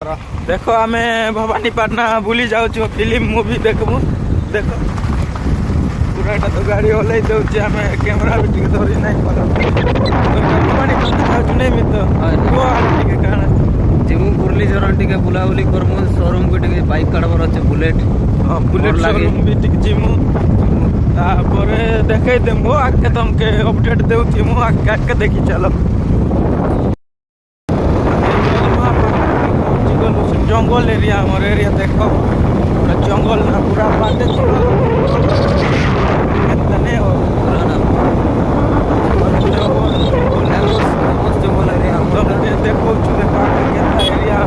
देख आम भवानीपाटना बुली जाऊँ फिल्म मुवी देखबू देख पूरा तो गाड़ी हल्ई दौचे आम कैमेरा भी टे धरी ना भवानीपाटना जाऊँ नहीं मित टे काଣା जीवु phurlijharan टिके बुलाबुली करमु शोरूम को टिके बाइक काढबर अछि बुलेट बुलेट शोरूम भी टिके जिमु तापर देखै देमु आके तुमके अपडेट देउथिमु आके देखि चलो जंगल एरिया हमारे एरिया देखो पूरा जंगल ना पूरा बाटे नहीं हो जंगल एरिया देखो एरिया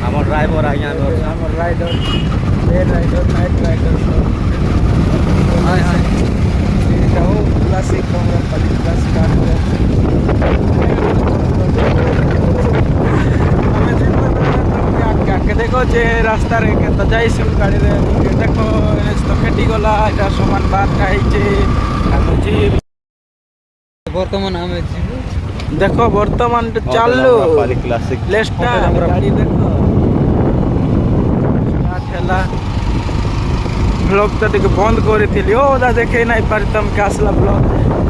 हमारे ड्राइवर आज्ञा rider day rider night rider classic classic आगे देखो जे रास्ता रे के जाइसु गाड़ी रे देखो तो केटी गला एटा समान बात खाइचे आमुची वर्तमान आमे देखो वर्तमान चालू क्लासिक लेस्टा गाड़ी देखो ठेला ब्लॉग तो टिके बंद करी ओदा देखे नहीं पारि तुमके आसला ब्लॉग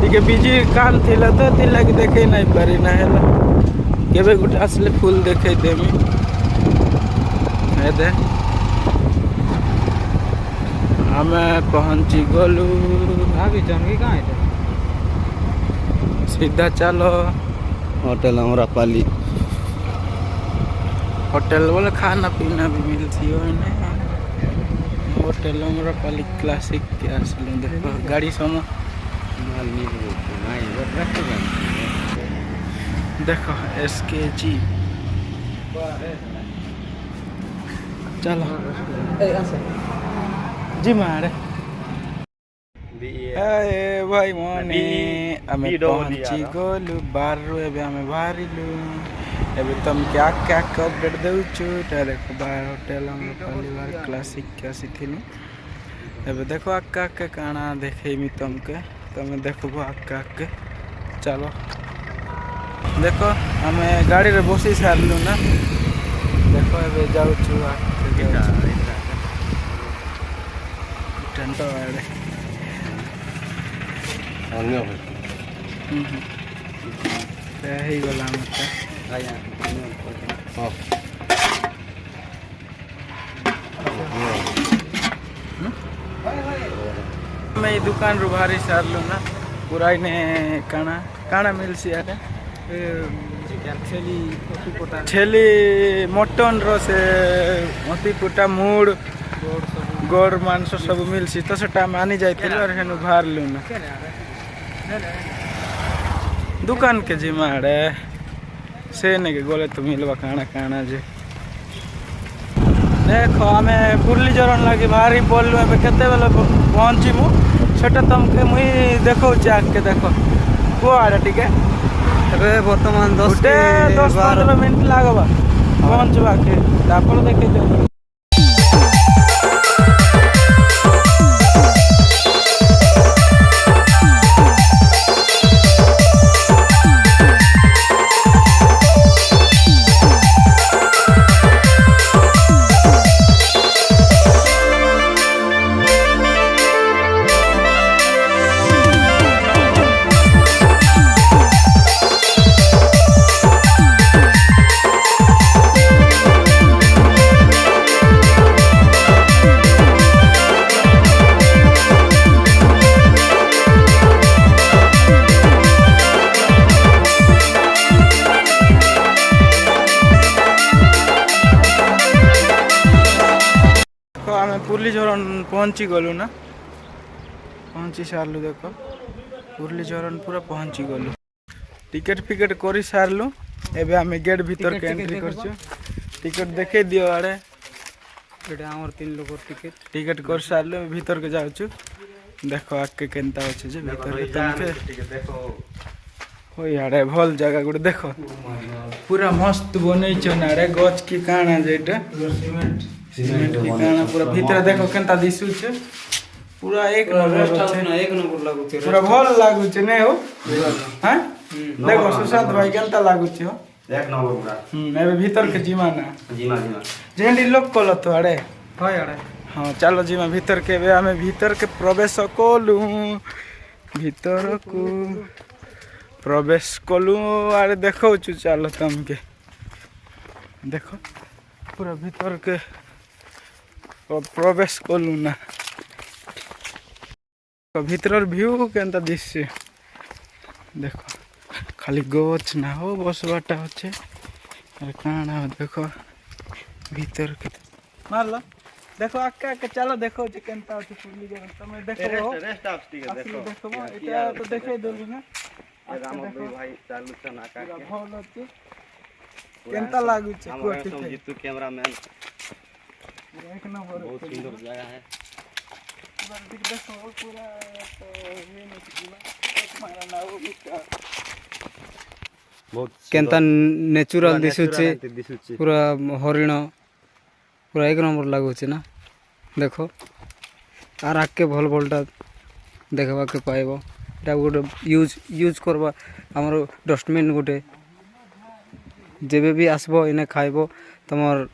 टिके बिजी काम थिला तो ती लगी देखे नहीं पारि ना हेला केबे गुटे आसले फुल देखे देमी दे हमें पहुंची गलु आगे जंगी कहाँ है सीधा चलो होटल हमरा पाली होटल बोले खाना पीना भी मिलती हो होटल हमरा पाली क्लासिक के असले देखो गाड़ी सम देखो SKG चलो जी मारे भाई मने आमे पहुंची गलु बारु एबे आमे बाहरिलु एबे तुम क्या क्या अपडेट देउछु ता देखो बाहर होटल हम पहली बार क्लासिक के आसीथिलु एबे देखो अक्का के काना देखेमी तुमके तुम देखबो अक्का के चलो देखो आमे गाड़ी रे बसी सारलु ना देखो एबे जाउछु आके टेंटो आड़े अन्य ही गला मत मैं दुकान रू भारी सारलु ना पूरा ने काना काना मिलसी आरे छेली मटन रो से मती पुटा मूड गोड़ मांस सब मिलसी तो सेटा मानी जाइथिल और हेनु भारलु ना दुकान के जिमाड़े से ने के गोले तो मिलवा काना काना जे देखो आमे phurlijharan लागी भारी बोललु एबे केते बेले पहुंचीमु सेटा तुमके मुई देखौ चाक के देखो को आड़े टिके एबे वर्तमान 10-15 मिनट लागबा पहुंचबा के तापर देखे दे पुरली झरण पहुँची गलु ना पहुँची सारू देख पुरली झरण पूरा पहुँची गलु टिकेट फिकेट कर सारू एबे आम गेट भीतर के एंट्री कर टिकेट देखे दियो आड़े आमर 3 लोग टिकेट कर सारू भीतर के जाऊँ देख आगे केनता अच्छे जे भीतर के तुमके हो यारे भल जगह गुटे देख पूरा मस्त बनै नारे गच की काना जेटा सीमेंट की काना पूरा भीतर देखो केनता दिसुछ पूरा एक नंबर लागुछ पूरा भल लागुछ नै हो हां देखो सुशांत भाई केनता लागुछ हो एक नंबर पूरा एबे भीतर के जीमा जेंडी लोग कल तो अरे हाय अरे हाँ चलो जीमा भीतर के बे हमें भीतर के प्रवेश कलु भीतर को प्रवेश कलु अरे देखो चलो तुमके देखो पूरा भीतर के प्रवेश कलु ना भीतर व्यू केनता दिशे देखो खाली गच ना हो बस बाटा अच्छे अरे काना देखो भीतर के मारला देखो आके आके चलो देखो जे केनता अछि पुरली जगह तमे देखो रेस्ट ऑफ ठीक है देखो देखो एटा तो देखे देलु ना राम भाई चालू छ ना का के भल अछि केनता लागु छ कोठी हम जीतू कैमरामैन एक नंबर बहुत सुंदर जगह है पूरा देखो पूरा तो ये नहीं पूरा मारा ना वो भी बहुत केनता नेचुरल दिसुचे पूरा हरिण पूरा एक नंबर लगुच ना देख आर आगे भल भलटा देखा के पाइब इटा गोटे यूज करवा आमर डस्टबिन गोटे जेबे भी आसबो इने खाइब तुमर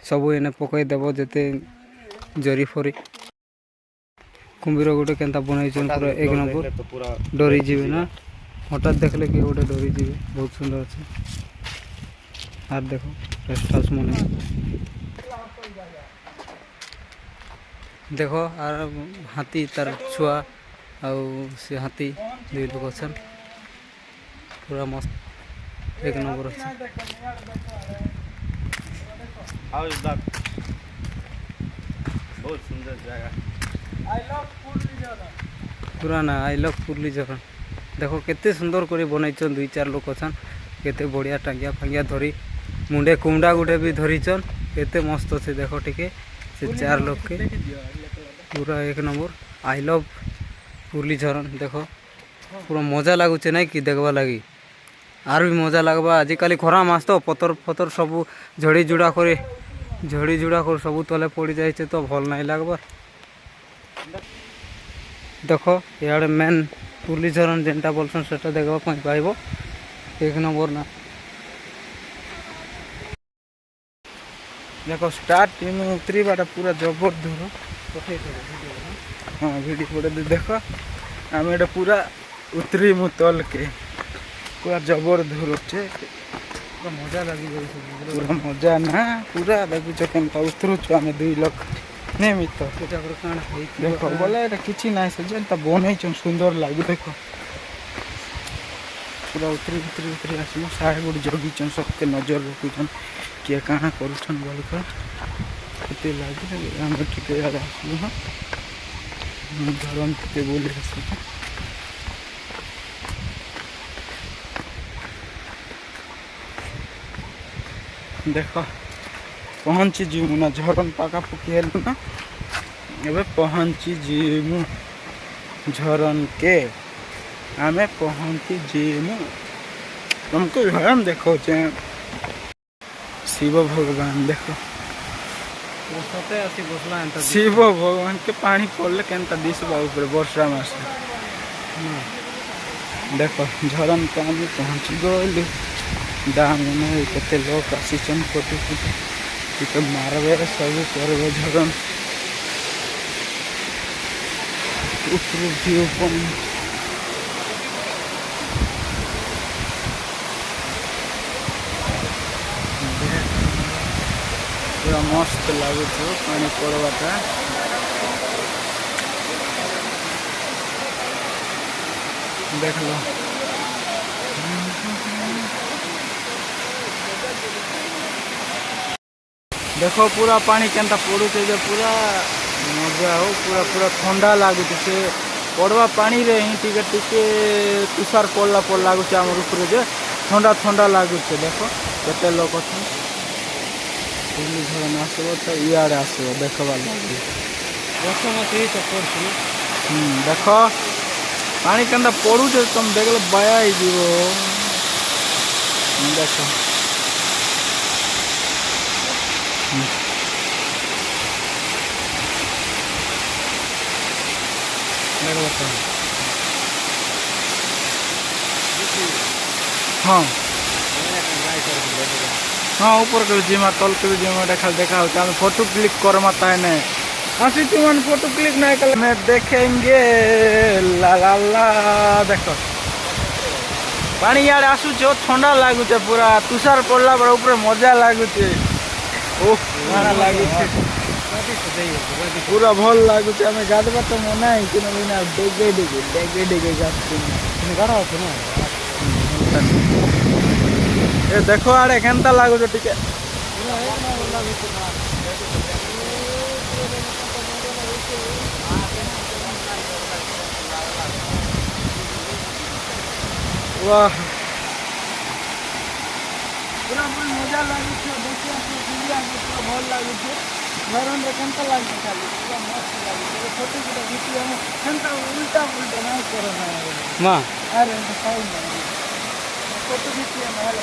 सब इने पकई देव जेते जरी फरी कुंभीर गोटे केनता बनई पूरा एक नंबर डरी जीवे ना हठात देखले कि गोटे डरी जीवे बहुत सुंदर अच्छे आर देखो रेस्ट हाउस मन देखो आर हाथी तार छुआ आउ से हाथी दुई लोग अच्छन पूरा मस्त एक नंबर अच्छे बहुत सुंदर जगह आई लव पुरली जगह पूरा ना आई लव पुरली झरण देखो केते सुंदर करे बनईचन 2-4 लोग अच्छन केते बढ़िया टांगिया फांगिया धरी मुंडे कुमडा गुटे भी धरीचन केते मस्त अच्छे देखो टिके से 4 लोग के पूरा एक नंबर आई लव पुरली झरण देखो पूरा मजा लगुचे ना कि देखवा लगी आर भी मजा लगवा आजिकल खरा मास तो पतर फतर सब झड़ी जुड़ा कर सब तले पड़ जाए तो भल नहीं लगबार देखो इे मेन पुरली झरण जेनटा बोलसन सेटा देखा पाइब एक नंबर ना देखो स्टार्ट इन उतरी बाटा पूरा जबरदस्त हाँ वीडियो पड़े देखो आम एटा पूरा उतरी मु तल के पूरा जबरदस्त पूरा मजा लगी पूरा मजा ना पूरा देखुच केनता उतरुच आम 2 लोग नहीं मित देखो बोले एटा किछि नाही से जेनता बनई छ सुंदर लागु देखो पूरा उतरी आसमु सारे गोटे जगी छन सबके नजर रखुछन किए काना करूछन बोल कर केते लागे हम टिके याद आसलु हां धरम के बोले आसु देखो पहुँची जीमु ना झरन पाका पुकी हेलु ना एबे पहुँची जीमु झरन के आमे पहुँची जीमु तुमको हम देखो शिव भगवान देखो शिव भगवान के पानी पड़ले केनता दिसबा ऊपर वर्षा मास देखो झरन के आमे पहुँची गलु दाम नहीं केते लोग आसीचन फोटो तो मारबे सब करबे झरन ऊपर व्यू पन पूरा मस्त लागुछ पानी पड़वाटा देख लो देखो पूरा पानी केनता पड़ुचे जे पूरा मजा हो पूरा पूरा ठंडा लगुचे से पड़वा पानी रे ही टिके टिके तुषार पड़ला पड़ लगुचे आमर ऊपर जे ठंडा ठंडा लगुचे देखो केते लोक अछन फुर्लीझरण आसबो तो इयाड़े आसबो देखबा लगी देख पानी केनता पड़ुचे तुम देखले बाया ही जीवो देख हाँ हाँ ऊपर के जिमा तल के जिमा देखा देखा होता है फोटो क्लिक कर मत है नहीं आसी तुम फोटो क्लिक नहीं कर मैं देखेंगे ला ला ला देखो पानी यार आसुचे ठंडा लगुचे पूरा तुषार पड़ला पर ऊपर मजा लगुचे ओह माना लगुचे पूरा भल लगुचे हमें गाधवा तो मना है कि ना डेगे डेगे डेगे डेगे गाधते गाड़ा होते ना ये देखो आड़े केनता लगुचे टिके वाह पूरा मजा लगुचे देखिए पूरा भल लगुचे झरन रे केनता लगुचे खाली पूरा मस्त लगुचे छोटे छोटे वीडियो में केनता उल्टा उल्टा ना करो ना मां अरे सही नहीं फोटो वीडियो में हेलो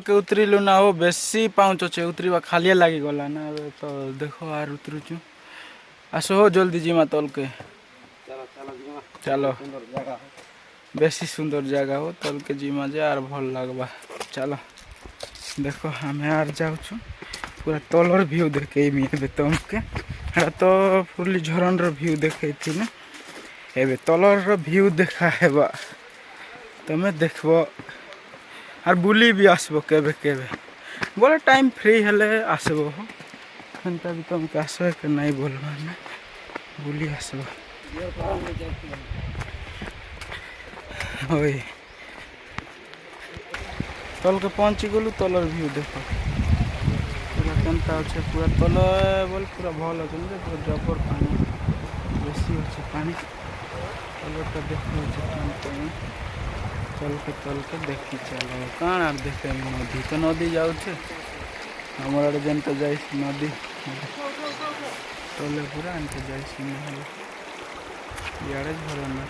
के उतरिलु ना हो बेसी पाउच छे उतरिबा खालिया लागी गला ना तो देखो आर उतरुचु आसो हो जल्दी जिमा तल के चलो बेसी सुंदर जगह हो तल के जिमा जे आर भल लगबा चलो देखो हमें आर जाउछु पूरा तलर व्यू देखे एबे तुमके हेरा तो फुर्लीझरण रो व्यू देखे थी ना एबे तलर रो व्यू देखा हेबा तमे देखबो आर बुली भी आसबो केबे केबे बोले टाइम फ्री हेले आसबो हो एंता भी तुमके आसो के नहीं बोलबा ना बुली आसबो ओए तल के पहुंची गलु तलर व्यू देखो पूरा केनता अच्छे पूरा तल बोल पूरा भल अच्छे पूरा जबर पानी बेसी अच्छे पानी तलटा देखो तल के देखी चलो काण आर देखे नदी तो नदी जाऊे हमार आड़े जेन तो जाइस नदी तले पूरा एनते जाइस इयाड़े घर ना